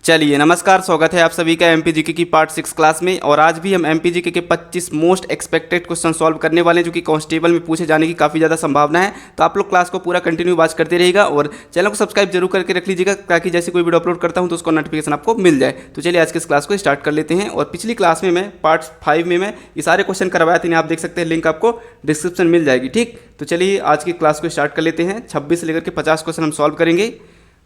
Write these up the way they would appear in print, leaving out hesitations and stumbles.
चलिए नमस्कार, स्वागत है आप सभी का एमपीजीके की पार्ट 6 क्लास में। और आज भी हम एमपीजीके के 25 मोस्ट एक्सपेक्टेड क्वेश्चन सॉल्व करने वाले हैं जो कि कांस्टेबल में पूछे जाने की काफ़ी ज़्यादा संभावना है। तो आप लोग क्लास को पूरा कंटिन्यू वॉच करते रहिएगा और चैनल को सब्सक्राइब जरूर करके रख लीजिएगा ताकि जैसे कोई वीडियो अपलोड करता हूँ तो उसको नोटिफिकेशन आपको मिल जाए। तो चलिए आज की इस क्लास को स्टार्ट कर लेते हैं। और पिछली क्लास में मैं पार्ट 5 में मैं ये सारे क्वेश्चन करवाए थे, आप देख सकते हैं, लिंक आपको डिस्क्रिप्शन मिल जाएगी। ठीक, तो चलिए आज की क्लास को स्टार्ट कर लेते हैं। 26 से लेकर के 50 क्वेश्चन हम सॉल्व करेंगे।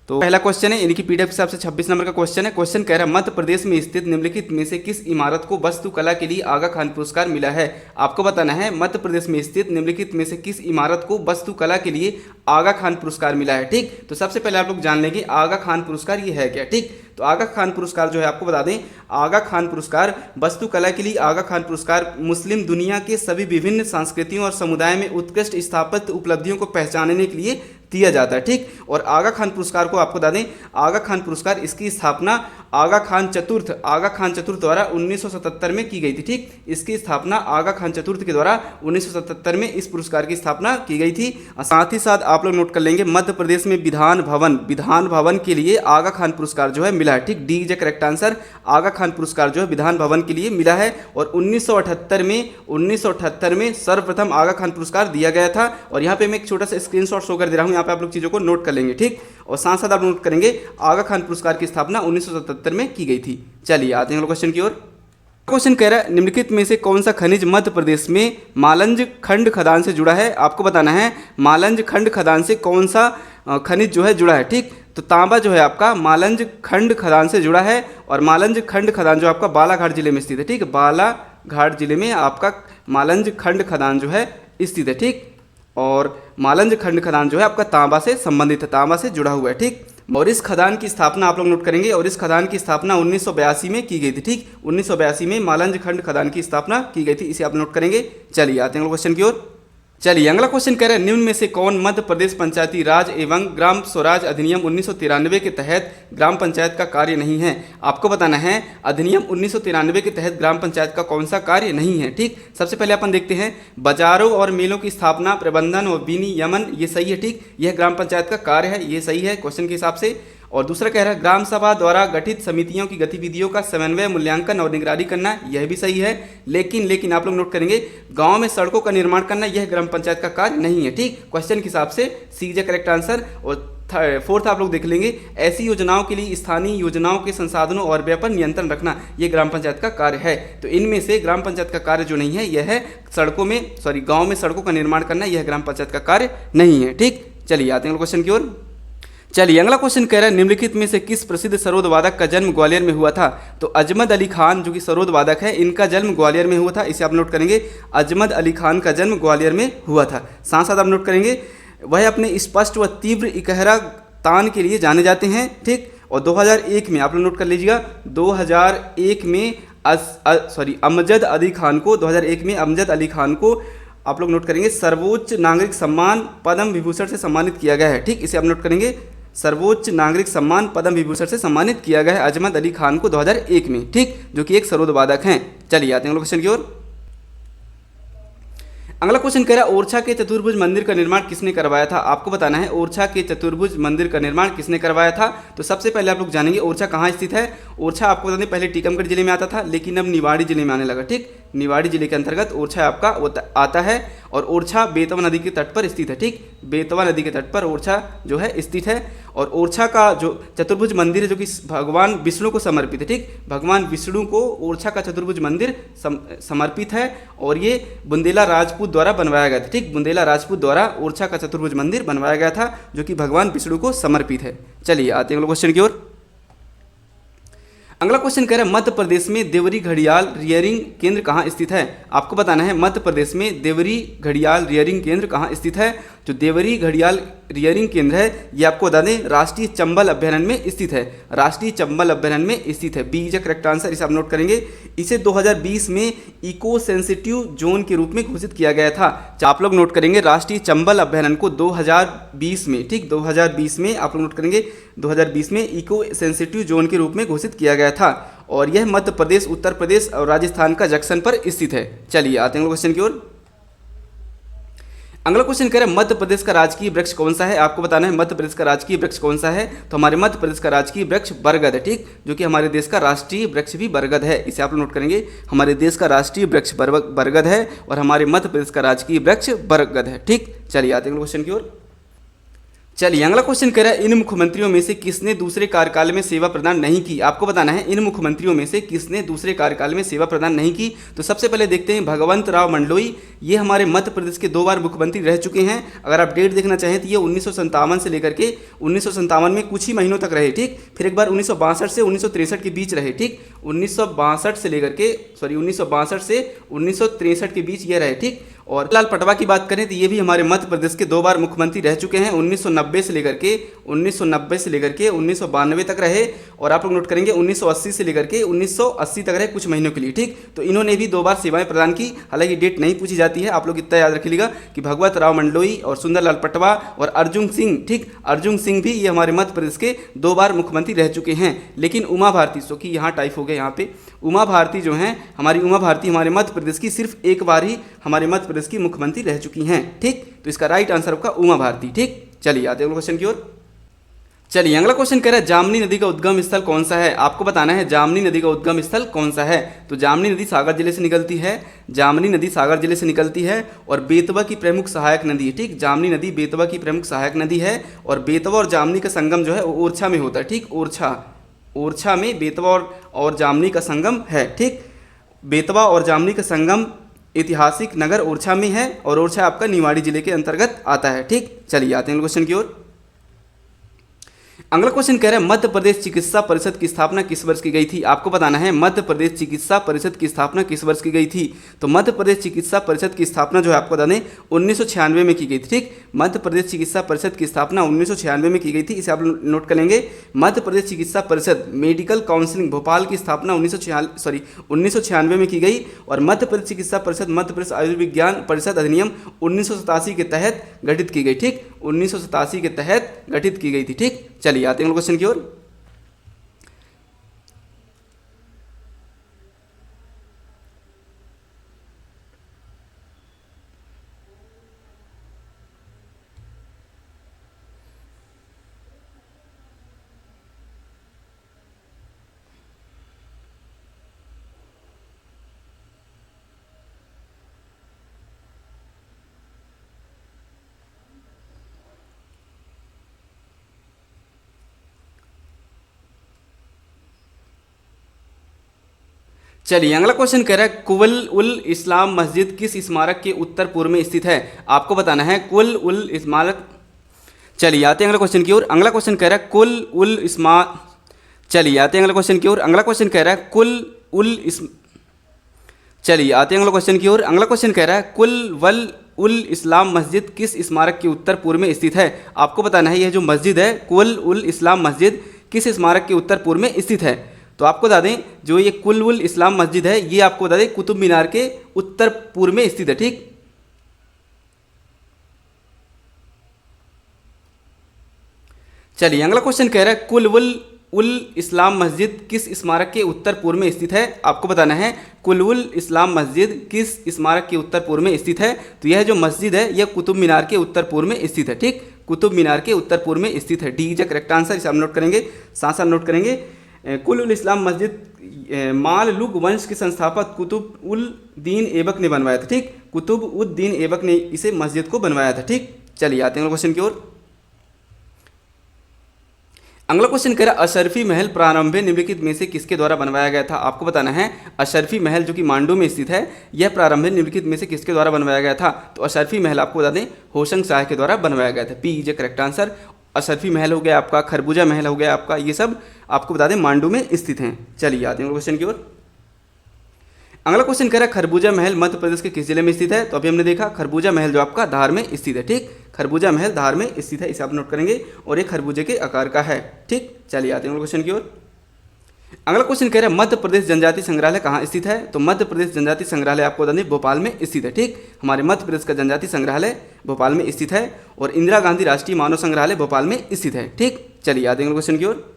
तो पहला क्वेश्चन है, इनकी पीडीएफ के हिसाब से 26 नंबर का क्वेश्चन है। क्वेश्चन कह रहा है मध्य प्रदेश में स्थित निम्नलिखित में से किस इमारत को वास्तुकला के लिए आगा खान पुरस्कार मिला है। आपको बताना है मध्य प्रदेश में स्थित निम्नलिखित में से किस इमारत को वास्तुकला के लिए आगा खान पुरस्कार मिला है। ठीक, तो सबसे पहले आप लोग जान लेंगे आगा खान पुरस्कार ये है क्या। ठीक, तो आगा खान पुरस्कार जो है आपको बता दें, आगा खान पुरस्कार वास्तुकला के लिए आगा खान पुरस्कार मुस्लिम दुनिया के सभी विभिन्न संस्कृतियों और समुदाय में उत्कृष्ट स्थापत्य उपलब्धियों को पहचानने के लिए दिया जाता है। ठीक, और आगा खान पुरस्कार को आपको बता दें, आगा खान पुरस्कार इसकी स्थापना आगा खान चतुर्थ द्वारा 1977 में की गई थी। ठीक, इसकी स्थापना आगा खान चतुर्थ के द्वारा 1977 में इस पुरस्कार की स्थापना की गई थी। साथ ही साथ आप लोग नोट कर लेंगे मध्य प्रदेश में विधान भवन के लिए आगा खान पुरस्कार जो है मिला है। ठीक, डी इज करेक्ट आंसर। आगा खान पुरस्कार जो है विधान भवन के लिए मिला है और 1978 में सर्वप्रथम आगा खान पुरस्कार दिया गया था। और यहाँ पे मैं एक छोटा सा स्क्रीनशॉट शो कर दे रहा हूँ, यहाँ पे आप लोग चीज़ों को नोट कर लेंगे। ठीक, और साथ साथ आप नोट करेंगे आगा खान पुरस्कार की स्थापना 1977 में की गई थी। चलिए आते हैं क्वेश्चन की ओर। क्वेश्चन कह रहा है निम्नलिखित में से कौन सा खनिज मध्य प्रदेश में मालंज खंड खदान से जुड़ा है। आपको बताना है मालंज खंड खदान से कौन सा खनिज जो है जुड़ा है। ठीक, तो तांबा जो है आपका मालंज खंड खदान से जुड़ा है और मालंज खंड खदान जो आपका बालाघाट जिले में स्थित है। ठीक, बालाघाट जिले में आपका मालंज खंड खदान जो है स्थित है। ठीक, और मालंज खंड खदान जो है आपका तांबा से संबंधित है, तांबा से जुड़ा हुआ है। ठीक, और इस खदान की स्थापना आप लोग नोट करेंगे, और इस खदान की स्थापना 1982 में की गई थी। ठीक, 1982 में मालंज खंड खदान की स्थापना की गई थी, इसे आप नोट करेंगे। चलिए आते हैं क्वेश्चन की ओर। चलिए अगला क्वेश्चन कह रहे हैं निम्न में से कौन मध्य प्रदेश पंचायती राज एवं ग्राम स्वराज अधिनियम 1993 के तहत ग्राम पंचायत का कार्य नहीं है। आपको बताना है अधिनियम 1993 के तहत ग्राम पंचायत का कौन सा कार्य नहीं है। ठीक, सबसे पहले अपन देखते हैं बाजारों और मेलों की स्थापना, प्रबंधन और विनियमन, ये सही है। ठीक, यह ग्राम पंचायत का कार्य है, ये सही है क्वेश्चन के हिसाब से। और दूसरा कह रहा है ग्राम सभा द्वारा गठित समितियों की गतिविधियों का समन्वय, मूल्यांकन और निगरानी करना, यह भी सही है। लेकिन आप लोग नोट करेंगे गांव में सड़कों का निर्माण करना यह ग्राम पंचायत का कार्य नहीं है। ठीक, क्वेश्चन के हिसाब से सी इज करेक्ट आंसर। और फोर्थ आप लोग देख लेंगे ऐसी योजनाओं के लिए स्थानीय योजनाओं के संसाधनों और व्यय पर नियंत्रण रखना, यह ग्राम पंचायत का कार्य है। तो इनमें से ग्राम पंचायत का कार्य जो नहीं है यह है गाँव में सड़कों का निर्माण करना, यह ग्राम पंचायत का कार्य नहीं है। ठीक, चलिए आते हैं क्वेश्चन की ओर। चलिए अगला क्वेश्चन कह रहा है निम्नलिखित में से किस प्रसिद्ध सरोद वादक का जन्म ग्वालियर में हुआ था। तो अजमद अली खान जो कि सरोद वादक है, इनका जन्म ग्वालियर में हुआ था, इसे आप नोट करेंगे। अजमद अली खान का जन्म ग्वालियर में हुआ था। साथ साथ आप नोट करेंगे वह अपने स्पष्ट व तीव्र इकहरा तान के लिए जाने जाते हैं। ठीक, और 2001 में आप लोग नोट कर लीजिएगा, 2001 में अमजद अली खान को 2001 में अमजद अली खान को आप लोग नोट करेंगे सर्वोच्च नागरिक सम्मान पद्म विभूषण से सम्मानित किया गया है। ठीक, इसे आप नोट करेंगे, सर्वोच्च नागरिक सम्मान पद्म विभूषण से सम्मानित किया गया है अजमद अली खान को 2001 में। ठीक, जो कि एक सरोद वादक हैं। चलिए आते हैं क्वेश्चन की ओर। अगला क्वेश्चन कह रहा है ओरछा के चतुर्भुज मंदिर का निर्माण किसने करवाया था। आपको बताना है ओरछा के चतुर्भुज मंदिर का निर्माण किसने करवाया था। तो सबसे पहले आप लोग जानेंगे ओरछा कहाँ स्थित है। ओरछा आपको बता दें पहले टीकमगढ़ जिले में आता था, लेकिन अब निवाड़ी जिले में आने लगा। ठीक, निवाड़ी जिले के अंतर्गत ओरछा आपका आता है और ओरछा बेतवा नदी के तट पर स्थित है। ठीक, बेतवा नदी के तट पर ओरछा जो है स्थित है। और ओरछा का जो चतुर्भुज मंदिर है जो कि भगवान विष्णु को समर्पित है। ठीक, भगवान विष्णु को ओरछा का चतुर्भुज मंदिर समर्पित है और ये बुंदेला राजपूत द्वारा बनवाया गया था। ठीक, बुंदेला राजपूत द्वारा ओरछा का चतुर्भुज मंदिर बनवाया गया था जो कि भगवान विष्णु को समर्पित है। चलिए आते हैं क्वेश्चन की ओर। अगला क्वेश्चन कह रहा है मध्य प्रदेश में देवरी घड़ियाल रियरिंग केंद्र कहाँ स्थित है। आपको बताना है मध्य प्रदेश में देवरी घड़ियाल रियरिंग केंद्र कहाँ स्थित है। जो देवरी घड़ियाल रियरिंग केंद्र है ये आपको बता दें राष्ट्रीय चंबल अभ्यारण्य में स्थित है, राष्ट्रीय चंबल अभ्यारण्य में स्थित है। बी इज करेक्ट आंसर, इसे आप नोट करेंगे। इसे 2020 में इको सेंसिटिव जोन के रूप में घोषित किया गया था। आप लोग नोट करेंगे राष्ट्रीय चंबल अभ्यारण्य को 2020 में, ठीक 2020 में आप लोग नोट करेंगे 2020 में इको सेंसिटिव जोन के रूप में घोषित किया गया था और यह मध्य प्रदेश, उत्तर प्रदेश और राजस्थान का जंक्शन पर स्थित है। चलिए आते हैं क्वेश्चन की ओर। अगला क्वेश्चन कह रहा है मध्य प्रदेश का राजकीय वृक्ष कौन सा है। आपको बताना है मध्य प्रदेश का राजकीय वृक्ष कौन सा है। तो हमारे मध्य प्रदेश का राजकीय वृक्ष बरगद है, ठीक, जो कि हमारे देश का राष्ट्रीय वृक्ष भी बरगद है। इसे आप नोट करेंगे, हमारे देश का राष्ट्रीय वृक्ष बरगद है और हमारे मध्य प्रदेश का राजकीय वृक्ष बरगद है, ठीक। चलिए आते हैं क्वेश्चन की ओर। चलिए अगला क्वेश्चन कह रहा है इन मुख्यमंत्रियों में से किसने दूसरे कार्यकाल में सेवा प्रदान नहीं की। आपको बताना है इन मुख्यमंत्रियों में से किसने दूसरे कार्यकाल में सेवा प्रदान नहीं की। तो सबसे पहले देखते हैं भगवंत राव मंडलोई, ये हमारे मध्य प्रदेश के 2 बार मुख्यमंत्री रह चुके हैं। अगर आप डेट देखना चाहें तो ये 1957 से लेकर के 1957 में कुछ ही महीनों तक रहे, ठीक। फिर एक बार 1962 से 1963 के बीच रहे, ठीक। 1962 से 1963 के बीच ये रहे, ठीक। और लाल पटवा की बात करें तो ये भी हमारे मध्य प्रदेश के 2 बार मुख्यमंत्री रह चुके हैं। 1990 से लेकर के 1992 तक रहे और आप लोग नोट करेंगे 1980 से लेकर के 1980 तक रहे कुछ महीनों के लिए, ठीक। तो इन्होंने भी 2 बार सेवाएं प्रदान की। हालांकि डेट नहीं पूछी जाती है, आप लोग इतना याद रखिएगा कि भगवत राव मंडलोई और सुंदरलाल पटवा और अर्जुन सिंह, ठीक, अर्जुन सिंह भी ये हमारे मध्य प्रदेश के 2 बार मुख्यमंत्री रह चुके हैं। लेकिन उमा भारती, सो कि यहाँ टाइप हो गया यहाँ पे, उमा भारती जो हैं हमारी उमा भारती हमारे मध्य प्रदेश की सिर्फ एक बार ही हमारे मध्य प्रदेश की मुख्यमंत्री रह चुकी हैं, ठीक। तो इसका राइट आंसर आपका उमा भारती, ठीक। चलिए आते हैं क्वेश्चन की ओर। चलिए अगला क्वेश्चन कह रहा है जामनी नदी का उद्गम स्थल कौन सा है। आपको बताना है जामनी नदी का उद्गम स्थल कौन सा है। तो जामनी नदी सागर जिले से निकलती है, जामनी नदी सागर जिले से निकलती है और बेतवा की प्रमुख सहायक नदी है, ठीक। जामनी नदी बेतवा की प्रमुख सहायक नदी है और बेतवा और जामनी का संगम जो है वो ओरछा में होता है, ठीक। ओरछा में बेतवा और जामनी का संगम है, ठीक। बेतवा और जामनी का संगम ऐतिहासिक नगर ओरछा में है और ओरछा आपका निवाड़ी जिले के अंतर्गत आता है, ठीक। चलिए आते हैं क्वेश्चन की ओर। अगला क्वेश्चन कह रहा है मध्य प्रदेश चिकित्सा परिषद की स्थापना किस वर्ष की गई थी। आपको बताना है मध्य प्रदेश चिकित्सा परिषद की स्थापना किस वर्ष की गई थी। तो मध्य प्रदेश चिकित्सा परिषद की स्थापना जो है आपको बता दें 1996 में की गई थी, ठीक। मध्य प्रदेश चिकित्सा परिषद की स्थापना 1996 में की गई थी, इसे आप नोट कर लेंगे। मध्य प्रदेश चिकित्सा परिषद मेडिकल काउंसिलिंग भोपाल की स्थापना 1996 में की गई और मध्य प्रदेश चिकित्सा परिषद मध्य प्रदेश आयुर्विज्ञान परिषद अधिनियम 1987 के तहत गठित की गई, ठीक। 1987 के तहत गठित की गई थी, ठीक। चलिए आते हैं क्वेश्चन की ओर। चलिए अगला क्वेश्चन कह रहा है कुल उल इस्लाम मस्जिद किस स्मारक के उत्तर पूर्व में स्थित है। आपको बताना है कुल उल स्मारक। चलिए आते हैं अगला क्वेश्चन की ओर। अगला क्वेश्चन कह रहा है कुल उल इस्मा चलिए आते हैं अगला क्वेश्चन की ओर। अगला क्वेश्चन कह रहा है कुल उल इस चलिए आते हैं अगला क्वेश्चन की ओर। अगला क्वेश्चन कह रहा है कुल वल उल इस्लाम मस्जिद किस स्मारक के उत्तर पूर्व में स्थित है। आपको बताना है यह जो मस्जिद है कुल उल इस्लाम मस्जिद किस स्मारक के उत्तर पूर्व में स्थित है। तो आपको बता दें जो ये कुल उल इस्लाम मस्जिद है ये आपको बता दें कुतुब मीनार के उत्तर पूर्व में स्थित है, ठीक। चलिए अगला क्वेश्चन कह रहा है कुल उल इस्लाम मस्जिद किस स्मारक के उत्तर पूर्व में स्थित है। आपको बताना है कुल उल इस्लाम मस्जिद किस स्मारक के उत्तर पूर्व में स्थित है। तो यह जो मस्जिद है यह कुतुब मीनार के उत्तर पूर्व में स्थित है, ठीक। कुतुब मीनार के उत्तर पूर्व में स्थित है, डी इज करेक्ट आंसर। इसे हम नोट करेंगे, साथ साथ नोट करेंगे। कुल उल इस्लाम मस्जिद माललुक वंश के संस्थापक कुतुब उल दीन ऐबक ने बनवाया था, ठीक। कुतुब उद दीन ऐबक ने इसे मस्जिद को बनवाया था, ठीक। चलिए आते हैं क्वेश्चन की ओर। अगला क्वेश्चन कह रहा है अशरफी महल प्रारंभ में निम्नलिखित में से किसके द्वारा बनवाया गया था। आपको बताना है अशरफी महल जो कि मांडू में स्थित है यह प्रारंभ में निम्नलिखित में से किसके द्वारा बनवाया गया था। तो अशरफी महल आपको बता दें होशंग शाह के द्वारा बनवाया गया था, P is correct answer. Ashrafi महल हो गया आपका, खरबूजा महल हो गया आपका, ये सब आपको बता दें मांडू में स्थित हैं। चलिए आते हैं क्वेश्चन की ओर। अगला क्वेश्चन कह रहा है खरबूजा महल मध्य प्रदेश के किस जिले में स्थित है। तो अभी हमने देखा खरबूजा महल जो आपका धार में स्थित है, ठीक। खरबूजा महल धार में स्थित है, इसे आप नोट करेंगे और ये खरबूजे के आकार का है, ठीक। चलिए आते हैं क्वेश्चन की ओर। अगला क्वेश्चन कह रहा है मध्य प्रदेश जनजाति संग्रहालय कहाँ स्थित है। तो मध्य प्रदेश जनजाति संग्रहालय आपको बता दें भोपाल में स्थित है, ठीक। हमारे मध्य प्रदेश का जनजाति संग्रहालय भोपाल में स्थित है और इंदिरा गांधी राष्ट्रीय मानव संग्रहालय भोपाल में स्थित है, ठीक। चलिए आते हैं क्वेश्चन की ओर।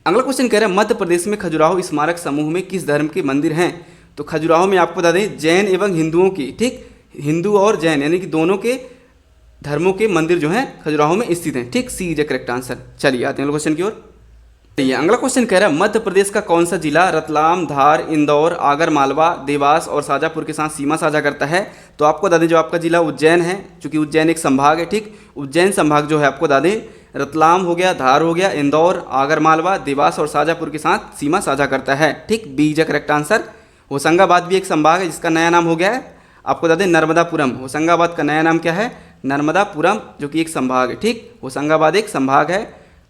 अगला क्वेश्चन कह रहा है मध्य प्रदेश में खजुराहो स्मारक समूह में किस धर्म के मंदिर हैं। तो खजुराहो में आपको बता दें जैन एवं हिंदुओं की, ठीक, हिंदू और जैन यानी कि दोनों के धर्मों के मंदिर जो हैं खजुराहो में स्थित हैं। ठीक, सी इज ए करेक्ट आंसर। चलिए आते हैं क्वेश्चन की ओर। ये अगला क्वेश्चन कह रहा है मध्य प्रदेश का कौन सा जिला रतलाम, धार, इंदौर, आगर मालवा, देवास और शाजापुर के साथ सीमा साझा करता है? तो आपको बता दें जो आपका जिला उज्जैन है, चूंकि उज्जैन एक संभाग है। ठीक, उज्जैन संभाग जो है आपको बता दें रतलाम हो गया, धार हो गया, इंदौर, आगर मालवा, देवास और शाजापुर के साथ सीमा साझा करता है। ठीक, B is the correct answer. Hoshangabad भी एक संभाग है जिसका नया नाम हो गया है, आपको बता दें नर्मदापुरम। होशंगाबाद का नया नाम क्या है? नर्मदापुरम, जो कि एक संभाग है। ठीक, होशंगाबाद एक संभाग है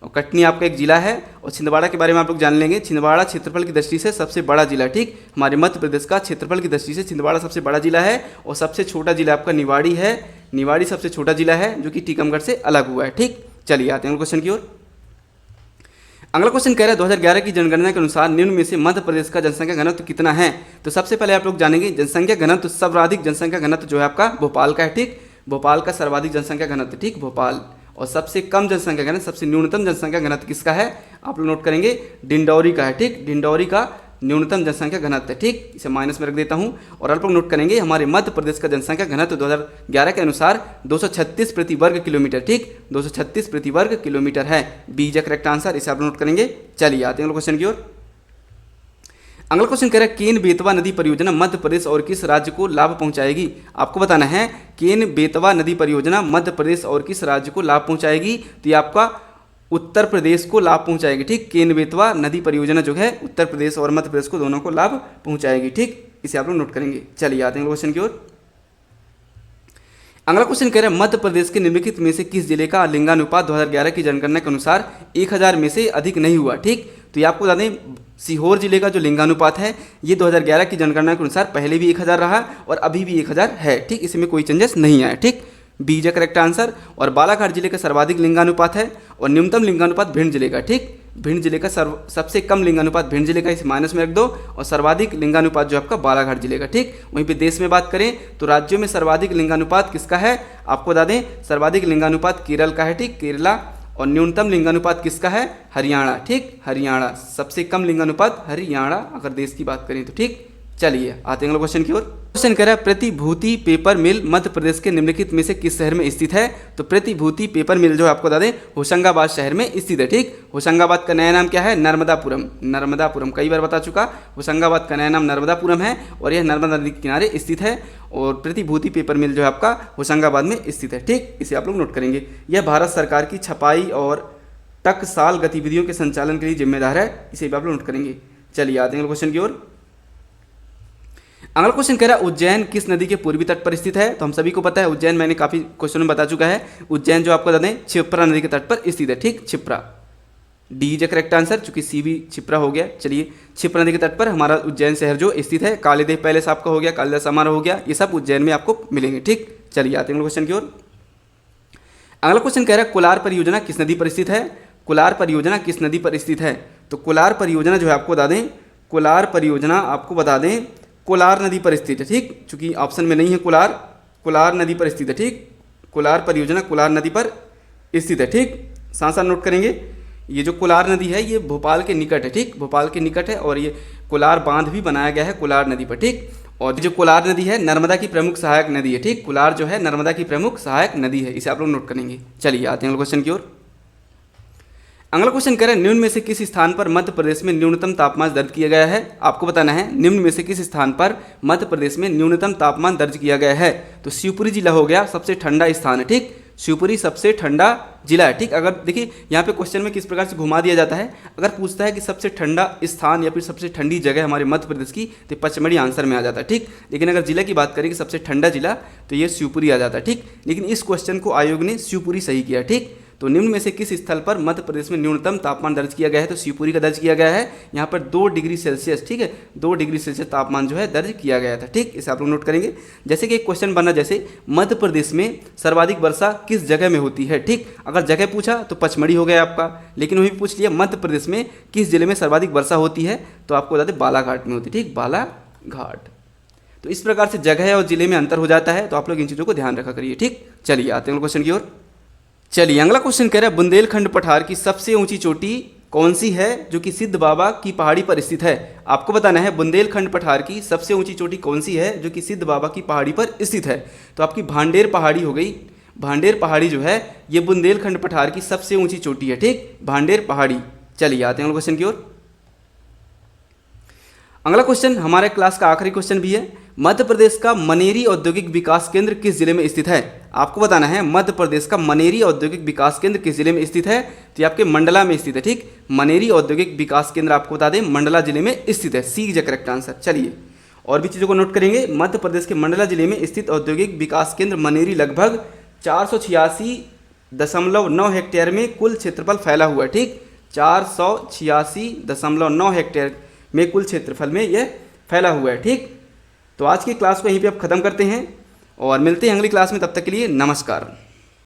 और कटनी आपका एक जिला है। और छिंदवाड़ा के बारे में आप लोग जान लेंगे, छिंदवाड़ा क्षेत्रफल की दृष्टि से सबसे बड़ा जिला। ठीक, हमारे मध्य प्रदेश का क्षेत्रफल की दृष्टि से छिंदवाड़ा सबसे बड़ा जिला है और सबसे छोटा जिला आपका निवाड़ी है। निवाड़ी सबसे छोटा जिला है जो कि टीकमगढ़ से अलग हुआ है। ठीक, चलिए आते हैं क्वेश्चन की ओर। अगला क्वेश्चन कह रहा है 2011 की जनगणना के अनुसार निम्न में से मध्य प्रदेश का जनसंख्या घनत्व कितना है? तो सबसे पहले आप लोग जानेंगे जनसंख्या घनत्व, सर्वाधिक जनसंख्या घनत्व जो है आपका भोपाल का है। ठीक, भोपाल का सर्वाधिक जनसंख्या घनत्व। ठीक, भोपाल। और सबसे कम जनसंख्या घनत्व, सबसे न्यूनतम जनसंख्या घनत्व किसका है? आप लोग नोट करेंगे डिंडौरी का है। ठीक, डिंडौरी का न्यूनतम जनसंख्या घनत्व है। ठीक, इसे माइनस में रख देता हूं। और आप लोग नोट करेंगे हमारे मध्य प्रदेश का जनसंख्या घनत्व 2011 के अनुसार 236 प्रति वर्ग किलोमीटर। ठीक, 236 प्रति वर्ग किलोमीटर है। B is the correct answer, इसे आप नोट करेंगे। चलिए आते हैं क्वेश्चन की ओर। अगला क्वेश्चन कह रहा है केन बेतवा नदी परियोजना मध्य प्रदेश और किस राज्य को लाभ पहुंचाएगी? आपको बताना है केन बेतवा नदी परियोजना मध्य प्रदेश और किस राज्य को लाभ पहुंचाएगी? तो ये आपका उत्तर प्रदेश को लाभ पहुंचाएगी। ठीक, केन बेतवा नदी परियोजना जो है उत्तर प्रदेश और मध्य प्रदेश को दोनों को लाभ पहुंचाएगी। ठीक, इसे आप लोग नोट करेंगे। चलिए आते हैं क्वेश्चन की ओर। अगला क्वेश्चन कह रहा है मध्य प्रदेश के निम्नलिखित में से किस जिले का लिंगानुपात 2011 की जनगणना के अनुसार 1000 में से अधिक नहीं हुआ? ठीक, तो ये आपको बता दें सीहोर जिले का जो लिंगानुपात है ये 2011 की जनगणना के अनुसार पहले भी 1000 रहा और अभी भी 1000 है। ठीक, इसमें कोई चेंजेस नहीं आया। ठीक, B is the correct answer. और बालाघाट जिले का सर्वाधिक लिंगानुपात है और न्यूनतम लिंगानुपात भिंड जिले का। ठीक, भिंड जिले का सबसे कम लिंगानुपात भिंड जिले का, इसे माइनस में रख दो। और सर्वाधिक लिंगानुपात जो आपका बालाघाट जिले का। ठीक, वहीं पे देश में बात करें तो राज्यों में सर्वाधिक लिंगानुपात किसका है? आपको बता दें सर्वाधिक लिंगानुपात केरल का है। ठीक, केरला। और न्यूनतम लिंगानुपात किसका है? हरियाणा। ठीक, हरियाणा। सबसे कम लिंगानुपात हरियाणा अगर देश की बात करें तो। ठीक, चलिए आते हैं क्वेश्चन की ओर। क्वेश्चन कह रहा है प्रतिभूति पेपर मिल मध्य प्रदेश के निम्नलिखित में से किस शहर में स्थित है? तो प्रतिभूति पेपर मिल जो आपको बता दें होशंगाबाद शहर में स्थित है। ठीक, होशंगाबाद का नया नाम क्या है? नर्मदापुरम। नर्मदापुरम कई बार बता चुका, होशंगाबाद का नया नाम नर्मदापुरम है और यह नर्मदा नदी के किनारे स्थित है। और प्रतिभूति पेपर मिल जो है आपका होशंगाबाद में स्थित है। ठीक, इसे आप लोग नोट करेंगे। यह भारत सरकार की छपाई और टकसाल गतिविधियों के संचालन के लिए जिम्मेदार है, इसे भी आप लोग नोट करेंगे। चलिए आते हैं क्वेश्चन की ओर। अगला क्वेश्चन कह रहा है उज्जैन किस नदी के पूर्वी तट पर स्थित है? तो हम सभी को पता है उज्जैन, मैंने काफी क्वेश्चन में बता चुका है। उज्जैन जो आपको बता दें क्षिप्रा नदी के तट पर स्थित है। ठीक, Kshipra. D is correct answer, चूंकि सी भी क्षिप्रा हो गया। चलिए, क्षिप्रा नदी के तट पर हमारा उज्जैन शहर जो स्थित है। कालीदेव पैलेस आपका हो गया, कालिदास समारोह हो गया, ये सब उज्जैन में आपको मिलेंगे। ठीक, चलिए आते हैं क्वेश्चन की ओर। अगला क्वेश्चन कह रहा है कोलार परियोजना किस नदी पर स्थित है? कोलार परियोजना किस नदी पर स्थित है? तो कोलार परियोजना जो है आपको बता दें, कोलार परियोजना आपको बता दें कोलार नदी पर स्थित है। ठीक, चूंकि ऑप्शन में नहीं है कोलार, कोलार नदी पर स्थित है। ठीक, कोलार परियोजना कोलार नदी पर स्थित है। ठीक, साथ साथ नोट करेंगे ये जो कोलार नदी है ये भोपाल के निकट है। ठीक, भोपाल के निकट है और ये कोलार बांध भी बनाया गया है कोलार नदी पर। ठीक, और जो कोलार नदी है नर्मदा की प्रमुख सहायक नदी है। ठीक, कोलार जो है नर्मदा की प्रमुख सहायक नदी है, इसे आप लोग नोट करेंगे। चलिए आते हैं क्वेश्चन की ओर। अगला क्वेश्चन कह रहा है निम्न में से किस स्थान पर मध्य प्रदेश में न्यूनतम तापमान दर्ज किया गया है? आपको बताना है निम्न में से किस स्थान पर मध्य प्रदेश में न्यूनतम तापमान दर्ज किया गया है। तो शिवपुरी जिला हो गया सबसे ठंडा स्थान है। ठीक, शिवपुरी सबसे ठंडा जिला है। ठीक, अगर देखिए यहाँ पे क्वेश्चन में किस प्रकार से घुमा दिया जाता है, अगर पूछता है कि सबसे ठंडा स्थान या फिर सबसे ठंडी जगह हमारे मध्य प्रदेश की, तो पचमढ़ी आंसर में आ जाता है। ठीक, लेकिन अगर जिला की बात करें कि सबसे ठंडा जिला, तो ये शिवपुरी आ जाता है। ठीक, लेकिन इस क्वेश्चन को आयोग ने शिवपुरी सही किया। ठीक, तो निम्न में से किस स्थल पर मध्य प्रदेश में न्यूनतम तापमान दर्ज किया गया है? तो शिवपुरी का दर्ज किया गया है। यहाँ पर 2 डिग्री सेल्सियस, ठीक है, 2 डिग्री सेल्सियस तापमान जो है दर्ज किया गया था। ठीक, इसे आप लोग नोट करेंगे। जैसे कि एक क्वेश्चन बना, जैसे मध्य प्रदेश में सर्वाधिक वर्षा किस जगह में होती है? ठीक, अगर जगह पूछा तो पचमढ़ी हो गया आपका, लेकिन वही पूछ लिया मध्य प्रदेश में किस जिले में सर्वाधिक वर्षा होती है, तो आपको बता दें बालाघाट में होती है। ठीक, बालाघाट। तो इस प्रकार से जगह और जिले में अंतर हो जाता है, तो आप लोग इन चीज़ों को ध्यान रखा करिए। ठीक, चलिए आते हैं क्वेश्चन की ओर। चलिए अगला क्वेश्चन कह रहा है बुंदेलखंड पठार की सबसे ऊंची चोटी कौन सी है जो कि सिद्ध बाबा की पहाड़ी पर स्थित है? आपको बताना है बुंदेलखंड पठार की सबसे ऊंची चोटी कौन सी है जो कि सिद्ध बाबा की पहाड़ी पर स्थित है? तो आपकी भांडेर पहाड़ी हो गई। भांडेर पहाड़ी जो है ये बुंदेलखंड पठार की सबसे ऊंची चोटी है, ठीक, भांडेर पहाड़ी। चलिए आते हैं अगले क्वेश्चन की ओर। अगला क्वेश्चन हमारे क्लास का आखिरी क्वेश्चन भी है। मध्य प्रदेश का मनेरी औद्योगिक विकास केंद्र किस जिले में स्थित है? आपको बताना है मध्य प्रदेश का मनेरी औद्योगिक विकास केंद्र किस जिले में स्थित है? तो ये आपके मंडला में स्थित है, ठीक। मनेरी औद्योगिक विकास केंद्र आपको बता दें मंडला जिले में स्थित है। सी इज द करेक्ट आंसर। चलिए और भी चीज़ों को नोट करेंगे। मध्य प्रदेश के मंडला जिले में स्थित औद्योगिक विकास केंद्र मनेरी लगभग 486.9 हेक्टेयर में कुल क्षेत्रफल फैला हुआ है, ठीक। 486.9 हेक्टेयर में कुल क्षेत्रफल में यह फैला हुआ है, ठीक। तो आज की क्लास को यहीं पे अब ख़त्म करते हैं और मिलते हैं अगली क्लास में। तब तक के लिए नमस्कार।